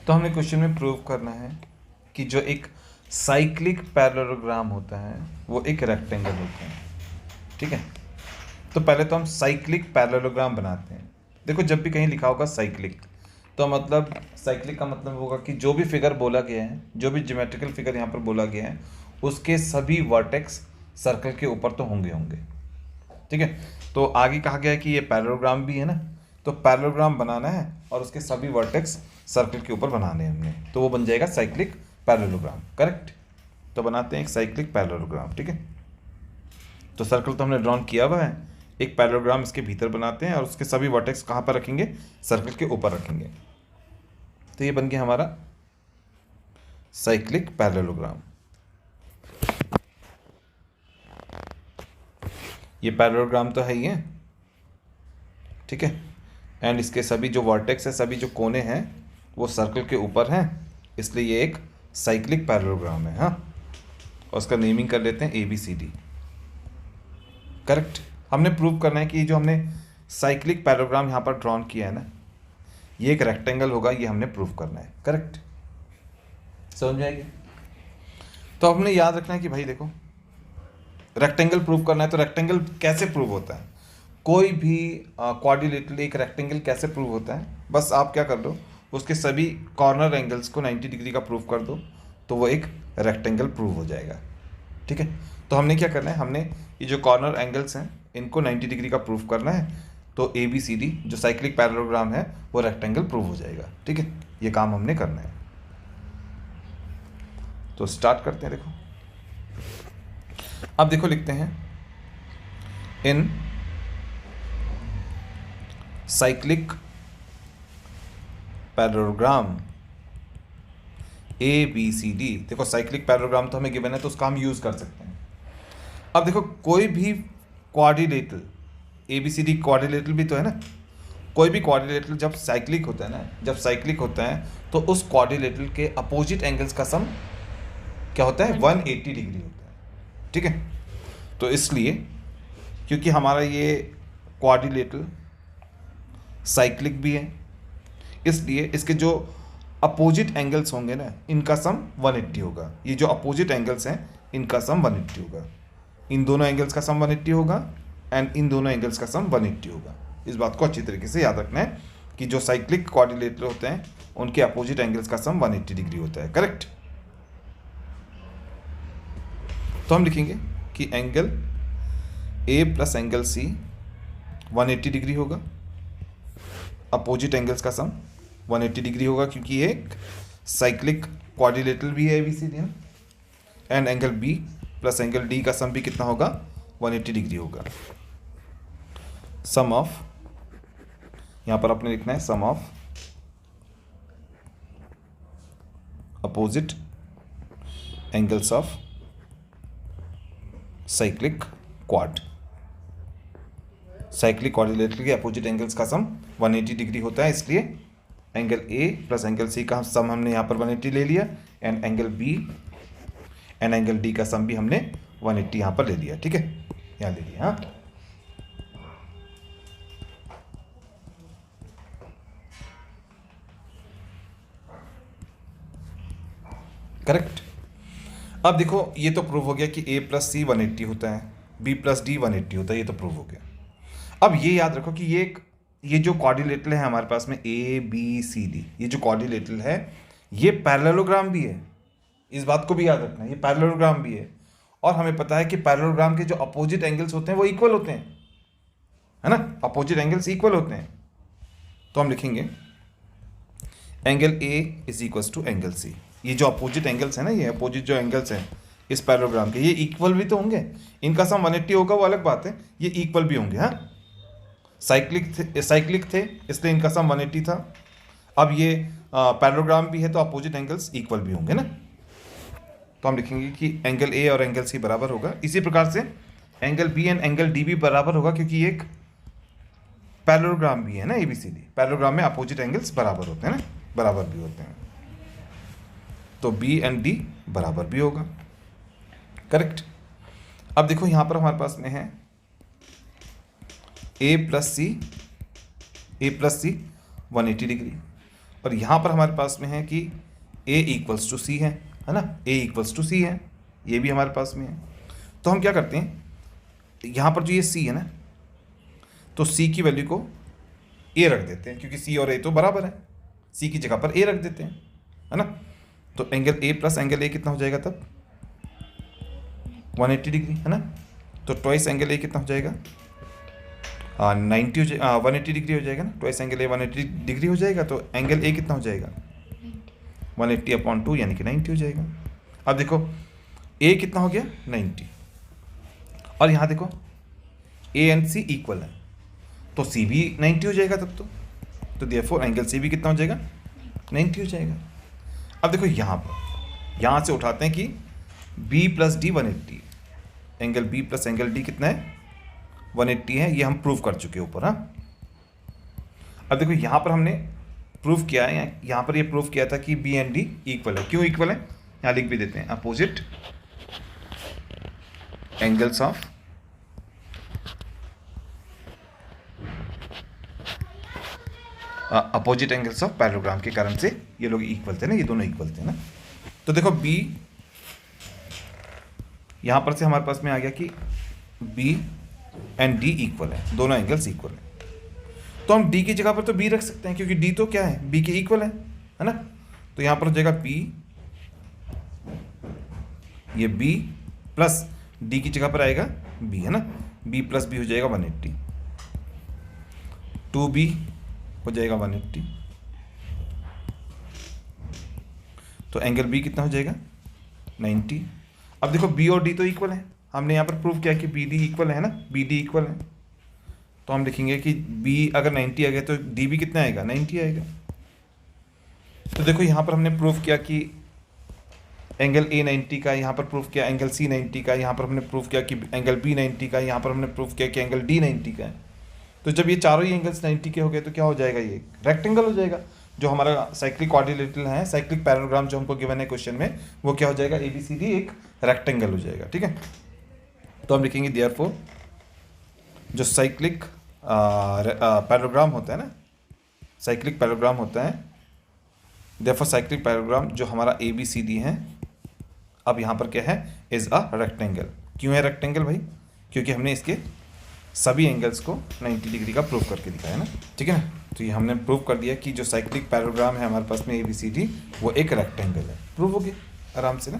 तो हमें क्वेश्चन में प्रूव करना है कि जो एक साइक्लिक पैरेललोग्राम होता है वो एक रेक्टेंगल होता है। ठीक है, तो पहले तो हम साइक्लिक पैरेललोग्राम बनाते हैं। देखो, जब भी कहीं लिखा होगा साइक्लिक, तो मतलब साइक्लिक का मतलब होगा कि जो भी फिगर बोला गया है, जो भी ज्योमेट्रिकल फिगर यहाँ पर बोला गया है, उसके सभी वर्टेक्स सर्कल के ऊपर तो होंगे होंगे। ठीक है, तो आगे कहा गया है कि ये पैरेललोग्राम भी है ना, तो पैरेललोग्राम बनाना है और उसके सभी वर्टेक्स सर्कल के ऊपर बनाने हैं हमने, तो वो बन जाएगा साइक्लिक पैरेललोग्राम। करेक्ट, तो बनाते हैं एक साइक्लिक पैरेललोग्राम। ठीक है, तो सर्कल तो हमने ड्रॉन किया हुआ है, एक पैरेललोग्राम इसके भीतर बनाते हैं और उसके सभी वर्टेक्स कहाँ पर रखेंगे? सर्कल के ऊपर रखेंगे। तो ये बन गया हमारा साइक्लिक पैरेललोग्राम। ये पैरेललोग्राम तो है ही है, ठीक है, एंड इसके सभी जो वर्टेक्स है, सभी जो कोने हैं वो सर्कल के ऊपर हैं, इसलिए ये एक साइक्लिक पैरेललोग्राम है। हाँ, और उसका नेमिंग कर लेते हैं ABCD। करेक्ट, हमने प्रूव करना है कि जो हमने साइक्लिक पैरेललोग्राम यहाँ पर ड्रॉन किया है ना, ये एक रेक्टेंगल होगा, ये हमने प्रूव करना है। करेक्ट, समझ आएगी? तो हमने याद रखना है कि भाई देखो, रेक्टेंगल प्रूव करना है तो रेक्टेंगल कैसे प्रूव होता है? कोई भी क्वाड्रिलेटरल एक रेक्टेंगल कैसे प्रूव होता है? बस आप क्या कर दो, उसके सभी कॉर्नर एंगल्स को 90 डिग्री का प्रूव कर दो, तो वो एक रेक्टेंगल प्रूव हो जाएगा। ठीक है, तो हमने क्या करना है, हमने ये जो कॉर्नर एंगल्स हैं इनको 90 डिग्री का प्रूव करना है, तो ABCD जो साइक्लिक पैरेललोग्राम है वो रेक्टेंगल प्रूव हो जाएगा। ठीक है, ये काम हमने करना है। तो स्टार्ट करते हैं। देखो, अब देखो लिखते हैं इन साइक्लिक पैरेललोग्राम ABCD। देखो, साइक्लिक पैरेललोग्राम तो हमें गिवन है तो उसका हम यूज कर सकते हैं। अब देखो, कोई भी क्वाड्रिलेटरल, ABCD क्वाड्रिलेटरल भी तो है ना, कोई भी क्वाड्रिलेटरल जब साइक्लिक होता है ना, जब साइक्लिक होता है तो उस क्वाड्रिलेटरल के अपोजिट एंगल्स का सम क्या होता है? 180 डिग्री होता है। ठीक है, तो इसलिए क्योंकि हमारा ये क्वाड्रिलेटरल साइक्लिक भी है, इसलिए इसके जो अपोजिट एंगल्स होंगे ना, इनका सम 180 होगा। ये जो अपोजिट एंगल्स हैं इनका सम 180 होगा, इन दोनों एंगल्स का सम 180 होगा एंड इन दोनों एंगल्स का सम 180 होगा। इस बात को अच्छी तरीके से याद रखना है कि जो साइक्लिक क्वाड्रिलेटरल होते हैं उनके अपोजिट एंगल्स का सम 180 डिग्री होता है। करेक्ट, तो हम लिखेंगे कि angle A plus angle C 180 degree होगा, अपोजिट एंगल्स का सम 180 डिग्री होगा क्योंकि ये एक साइक्लिक क्वाड्रिलेटरल भी है ABCD, and angle B plus angle D का सम भी कितना होगा? 180 डिग्री होगा। सम ऑफ, यहाँ पर आपने लिखना है sum of opposite angles of cyclic quad. Cyclic quadrilateral के अपोजिट एंगल्स का सम 180 डिग्री होता है, इसलिए angle A plus angle C का सम हमने यहाँ पर 180 ले लिया, and angle B and angle D का सम भी हमने 180 यहाँ पर ले लिया। ठीक है, यहाँ ले लिया। हाँ, करेक्ट। अब देखो, ये तो प्रूव हो गया कि A प्लस C 180 होता है, B प्लस D 180 होता है, ये तो प्रूव हो गया। अब ये याद रखो कि ये जो क्वाड्रिलेटरल है हमारे पास में ABCD, ये जो क्वाड्रिलेटरल है ये पैरेललोग्राम भी है। इस बात को भी याद रखना है, ये पैरेललोग्राम भी है, और हमें पता है कि पैरेललोग्राम के जो अपोजिट एंगल्स होते हैं वो इक्वल होते हैं, है ना, अपोजिट एंगल्स इक्वल होते हैं। तो हम लिखेंगे angle A is equal to angle C। ये जो अपोजिट एंगल्स है ना, ये अपोजिट जो एंगल्स हैं इस पैरेललोग्राम के, ये इक्वल भी तो होंगे। इनका सम 180 होगा वो अलग बात है, ये इक्वल भी होंगे। हाँ, साइक्लिक थे इसलिए इनका सम 180 था। अब ये पैरेललोग्राम भी है तो अपोजिट एंगल्स इक्वल भी होंगे ना, तो हम लिखेंगे कि एंगल A और एंगल C बराबर होगा। इसी प्रकार से angle B and angle D भी बराबर होगा क्योंकि ये एक पैरेललोग्राम भी है ना ABCD। पैरेललोग्राम में अपोजिट एंगल्स बराबर होते हैं ना, बराबर भी होते हैं, तो B एंड D बराबर भी होगा। करेक्ट। अब देखो, यहाँ पर हमारे पास में है A प्लस सी 180 डिग्री, और यहाँ पर हमारे पास में है कि a इक्वल्स टू सी है ना, a इक्वल्स टू सी है, ये भी हमारे पास में है। तो हम क्या करते हैं, यहाँ पर जो ये c है ना, तो c की वैल्यू को a रख देते हैं, क्योंकि c और a तो बराबर है, c की जगह पर a रख देते हैं, है ना। तो angle a plus angle a कितना हो जाएगा तब 180 डिग्री, है ना। तो ट्वाइस एंगल a कितना हो जाएगा 90 180 डिग्री हो जाएगा ना, ट्वाइस एंगल a 180 डिग्री हो जाएगा। तो एंगल a कितना हो जाएगा 180/2 यानी कि 90 हो जाएगा। अब देखो a कितना हो गया 90, और यहाँ देखो a एंड c इक्वल है, तो c भी 90 हो जाएगा तब तो देयरफॉर एंगल c भी कितना हो जाएगा 90 हो जाएगा। अब देखो यहाँ से उठाते हैं कि b plus D 180, angle b plus angle d कितना है 180 है, ये हम प्रूव कर चुके ऊपर। हाँ, अब देखो यहाँ पर हमने प्रूव किया है, यहाँ पर ये प्रूव किया था कि b एंड d इक्वल है। क्यों इक्वल है, यहाँ लिख भी देते हैं, अपोजिट एंगल्स ऑफ पैरेललोग्राम के कारण से ये लोग इक्वल थे ना, ये दोनों इक्वल थे ना। तो देखो b, यहाँ पर से हमारे पास में आ गया कि b एंड d इक्वल है, दोनों एंगल्स इक्वल है। तो हम d की जगह पर तो b रख सकते हैं, क्योंकि d तो क्या है b के इक्वल है ना। तो यहाँ पर हो जाएगा b, ये b प्लस d की जगह पर आएगा b, है ना, b प्लस b हो जाएगा 180, 2b हो जाएगा 180, तो एंगल b कितना हो जाएगा 90। अब देखो b और d तो इक्वल है, हमने यहाँ पर प्रूव किया कि बी डी इक्वल है ना, बी डी इक्वल है, तो हम लिखेंगे कि b अगर 90 आ गया तो d भी कितना आएगा 90 आएगा। तो देखो यहाँ पर हमने प्रूव किया कि एंगल a 90 का, यहाँ पर प्रूव किया एंगल c 90 का, यहाँ पर हमने प्रूव किया कि एंगल b 90 का, यहाँ पर हमने प्रूव किया कि एंगल d 90 का है। तो जब ये चारों ही एंगल्स 90 के हो गए तो क्या हो जाएगा, ये रेक्टेंगल हो जाएगा। जो हमारा साइक्लिक क्वाड्रिलेटरल है, साइक्लिक पैरेललोग्राम जो हमको गिवन है क्वेश्चन में, वो क्या हो जाएगा ABCD एक रेक्टेंगल हो जाएगा। ठीक है, तो हम लिखेंगे देयरफॉर जो साइक्लिक पैरेललोग्राम होता है ना, साइक्लिक पैरेललोग्राम होता है, देयरफॉर साइक्लिक पैरेललोग्राम जो हमारा ABCD है, अब यहाँ पर क्या है, इज अ रेक्टेंगल। क्यों है रेक्टेंगल भाई, क्योंकि हमने इसके सभी एंगल्स को 90 डिग्री का प्रूव करके दिखाया है ना। ठीक है ना, तो ये हमने प्रूव कर दिया कि जो साइक्लिक पैरेललोग्राम है हमारे पास में ABCD, वो एक रेक्टेंगल है। प्रूव हो गया आराम से ना।